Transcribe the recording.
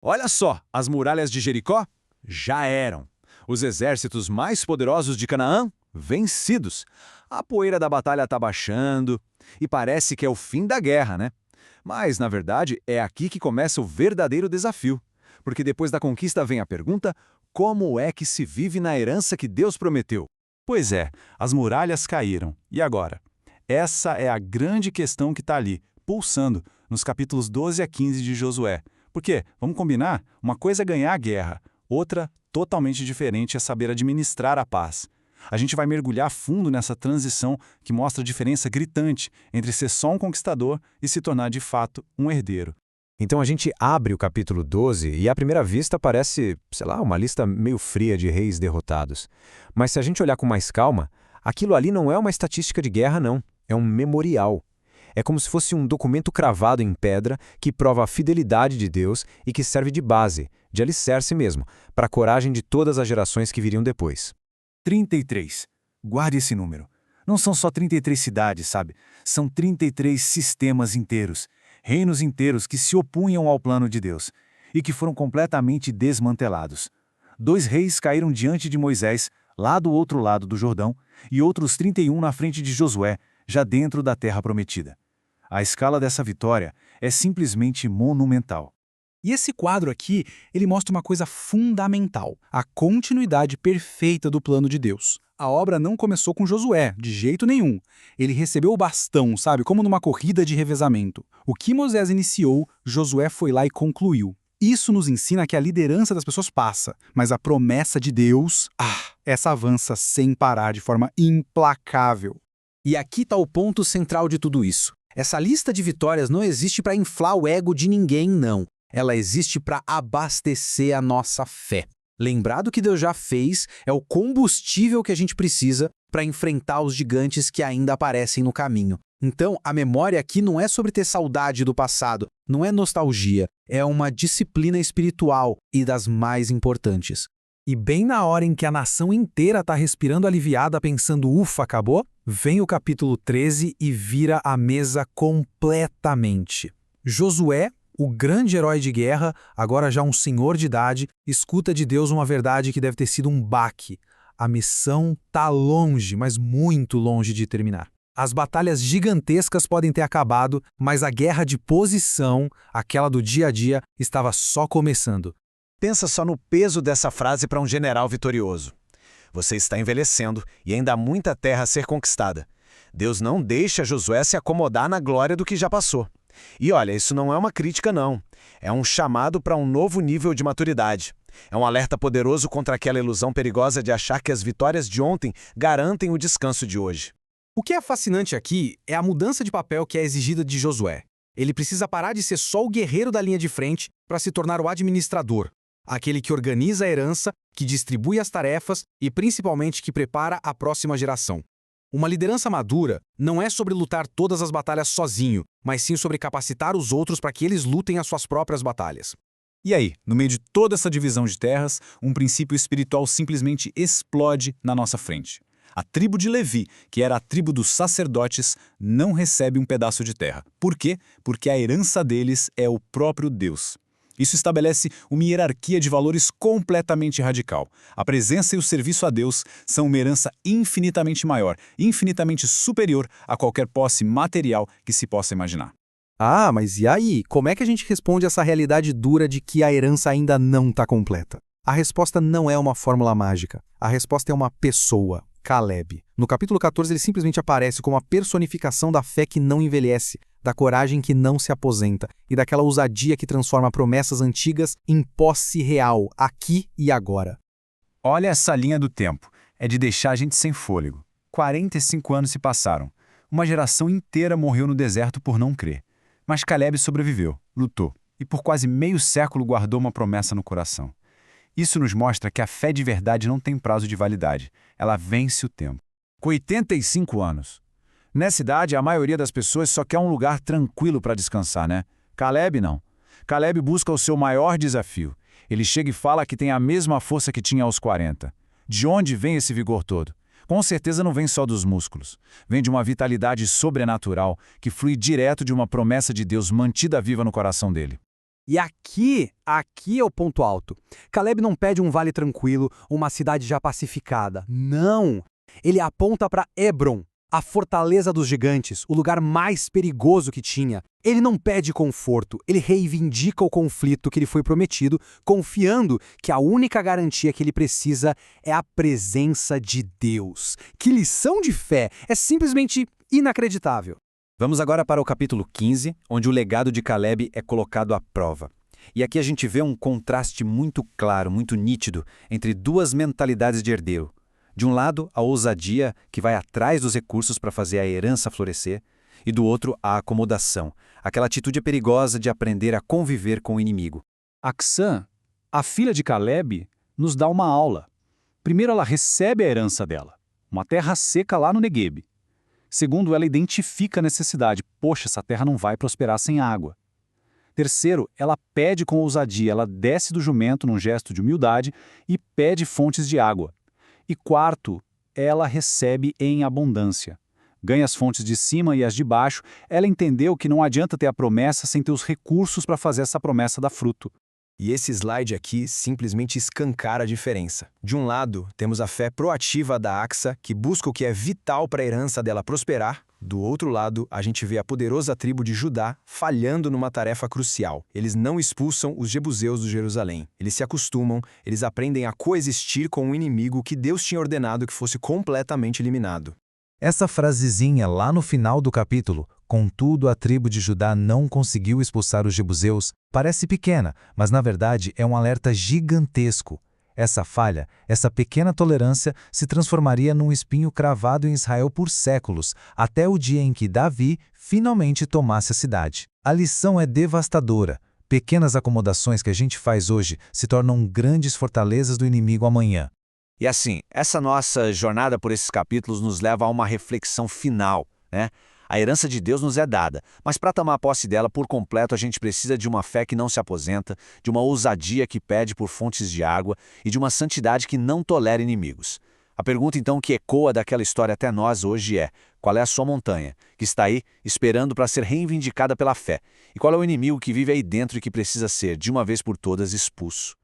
Olha só, as muralhas de Jericó já eram. Os exércitos mais poderosos de Canaã vencidos. A poeira da batalha está baixando e parece que é o fim da guerra, né? Mas, na verdade, é aqui que começa o verdadeiro desafio. Porque depois da conquista vem a pergunta: como é que se vive na herança que Deus prometeu? Pois é, as muralhas caíram. E agora? Essa é a grande questão que está ali, pulsando, nos capítulos 12 a 15 de Josué. Porque, vamos combinar, uma coisa é ganhar a guerra, outra, totalmente diferente, é saber administrar a paz. A gente vai mergulhar fundo nessa transição que mostra a diferença gritante entre ser só um conquistador e se tornar de fato um herdeiro. Então a gente abre o capítulo 12 e à primeira vista parece, sei lá, uma lista meio fria de reis derrotados. Mas se a gente olhar com mais calma, aquilo ali não é uma estatística de guerra não, é um memorial. É como se fosse um documento cravado em pedra que prova a fidelidade de Deus e que serve de base, de alicerce mesmo, para a coragem de todas as gerações que viriam depois. 33. Guarde esse número. Não são só 33 cidades, sabe? São 33 sistemas inteiros, reinos inteiros que se opunham ao plano de Deus e que foram completamente desmantelados. 2 reis caíram diante de Moisés, lá do outro lado do Jordão, e outros 31 na frente de Josué, já dentro da terra prometida. A escala dessa vitória é simplesmente monumental. E esse quadro aqui, ele mostra uma coisa fundamental, a continuidade perfeita do plano de Deus. A obra não começou com Josué, de jeito nenhum. Ele recebeu o bastão, sabe, como numa corrida de revezamento. O que Moisés iniciou, Josué foi lá e concluiu. Isso nos ensina que a liderança das pessoas passa, mas a promessa de Deus, essa avança sem parar de forma implacável. E aqui está o ponto central de tudo isso. Essa lista de vitórias não existe para inflar o ego de ninguém, não. Ela existe para abastecer a nossa fé. Lembrar do que Deus já fez é o combustível que a gente precisa para enfrentar os gigantes que ainda aparecem no caminho. Então, a memória aqui não é sobre ter saudade do passado, não é nostalgia, é uma disciplina espiritual e das mais importantes. E bem na hora em que a nação inteira está respirando aliviada pensando, ufa, acabou, vem o capítulo 13 e vira a mesa completamente. Josué, o grande herói de guerra, agora já um senhor de idade, escuta de Deus uma verdade que deve ter sido um baque. A missão está longe, mas muito longe de terminar. As batalhas gigantescas podem ter acabado, mas a guerra de posição, aquela do dia a dia, estava só começando. Pensa só no peso dessa frase para um general vitorioso. Você está envelhecendo e ainda há muita terra a ser conquistada. Deus não deixa Josué se acomodar na glória do que já passou. E olha, isso não é uma crítica não. É um chamado para um novo nível de maturidade. É um alerta poderoso contra aquela ilusão perigosa de achar que as vitórias de ontem garantem o descanso de hoje. O que é fascinante aqui é a mudança de papel que é exigida de Josué. Ele precisa parar de ser só o guerreiro da linha de frente para se tornar o administrador. Aquele que organiza a herança, que distribui as tarefas e principalmente que prepara a próxima geração. Uma liderança madura não é sobre lutar todas as batalhas sozinho, mas sim sobre capacitar os outros para que eles lutem as suas próprias batalhas. E aí, no meio de toda essa divisão de terras, um princípio espiritual simplesmente explode na nossa frente. A tribo de Levi, que era a tribo dos sacerdotes, não recebe um pedaço de terra. Por quê? Porque a herança deles é o próprio Deus. Isso estabelece uma hierarquia de valores completamente radical. A presença e o serviço a Deus são uma herança infinitamente maior, infinitamente superior a qualquer posse material que se possa imaginar. Mas e aí? Como é que a gente responde essa realidade dura de que a herança ainda não está completa? A resposta não é uma fórmula mágica. A resposta é uma pessoa, Caleb. No capítulo 14, ele simplesmente aparece como a personificação da fé que não envelhece, da coragem que não se aposenta e daquela ousadia que transforma promessas antigas em posse real, aqui e agora. Olha essa linha do tempo. É de deixar a gente sem fôlego. 45 anos se passaram. Uma geração inteira morreu no deserto por não crer. Mas Caleb sobreviveu, lutou e por quase meio século guardou uma promessa no coração. Isso nos mostra que a fé de verdade não tem prazo de validade. Ela vence o tempo. Com 85 anos. Nessa idade, a maioria das pessoas só quer um lugar tranquilo para descansar, né? Caleb não. Caleb busca o seu maior desafio. Ele chega e fala que tem a mesma força que tinha aos 40. De onde vem esse vigor todo? Com certeza não vem só dos músculos. Vem de uma vitalidade sobrenatural que flui direto de uma promessa de Deus mantida viva no coração dele. E aqui é o ponto alto. Caleb não pede um vale tranquilo, uma cidade já pacificada. Não! Ele aponta para Hebron, a fortaleza dos gigantes, o lugar mais perigoso que tinha. Ele não pede conforto, ele reivindica o conflito que lhe foi prometido, confiando que a única garantia que ele precisa é a presença de Deus. Que lição de fé! É simplesmente inacreditável. Vamos agora para o capítulo 15, onde o legado de Caleb é colocado à prova. E aqui a gente vê um contraste muito claro, muito nítido, entre duas mentalidades de herdeiro. De um lado, a ousadia, que vai atrás dos recursos para fazer a herança florescer, e do outro, a acomodação, aquela atitude perigosa de aprender a conviver com o inimigo. Acsã, a filha de Caleb, nos dá uma aula. Primeiro, ela recebe a herança dela, uma terra seca lá no Negueb. Segundo, ela identifica a necessidade. Poxa, essa terra não vai prosperar sem água. Terceiro, ela pede com ousadia, ela desce do jumento num gesto de humildade e pede fontes de água. E quarto, ela recebe em abundância. Ganha as fontes de cima e as de baixo, ela entendeu que não adianta ter a promessa sem ter os recursos para fazer essa promessa dar fruto. E esse slide aqui simplesmente escancara a diferença. De um lado, temos a fé proativa da Axa, que busca o que é vital para a herança dela prosperar. Do outro lado, a gente vê a poderosa tribo de Judá falhando numa tarefa crucial. Eles não expulsam os jebuseus de Jerusalém. Eles se acostumam, eles aprendem a coexistir com um inimigo que Deus tinha ordenado que fosse completamente eliminado. Essa frasezinha lá no final do capítulo, contudo a tribo de Judá não conseguiu expulsar os jebuseus, parece pequena, mas na verdade é um alerta gigantesco. Essa falha, essa pequena tolerância, se transformaria num espinho cravado em Israel por séculos, até o dia em que Davi finalmente tomasse a cidade. A lição é devastadora. Pequenas acomodações que a gente faz hoje se tornam grandes fortalezas do inimigo amanhã. E assim, essa nossa jornada por esses capítulos nos leva a uma reflexão final, né? A herança de Deus nos é dada, mas para tomar posse dela por completo a gente precisa de uma fé que não se aposenta, de uma ousadia que pede por fontes de água e de uma santidade que não tolera inimigos. A pergunta então que ecoa daquela história até nós hoje é: qual é a sua montanha, que está aí esperando para ser reivindicada pela fé? E qual é o inimigo que vive aí dentro e que precisa ser, de uma vez por todas, expulso?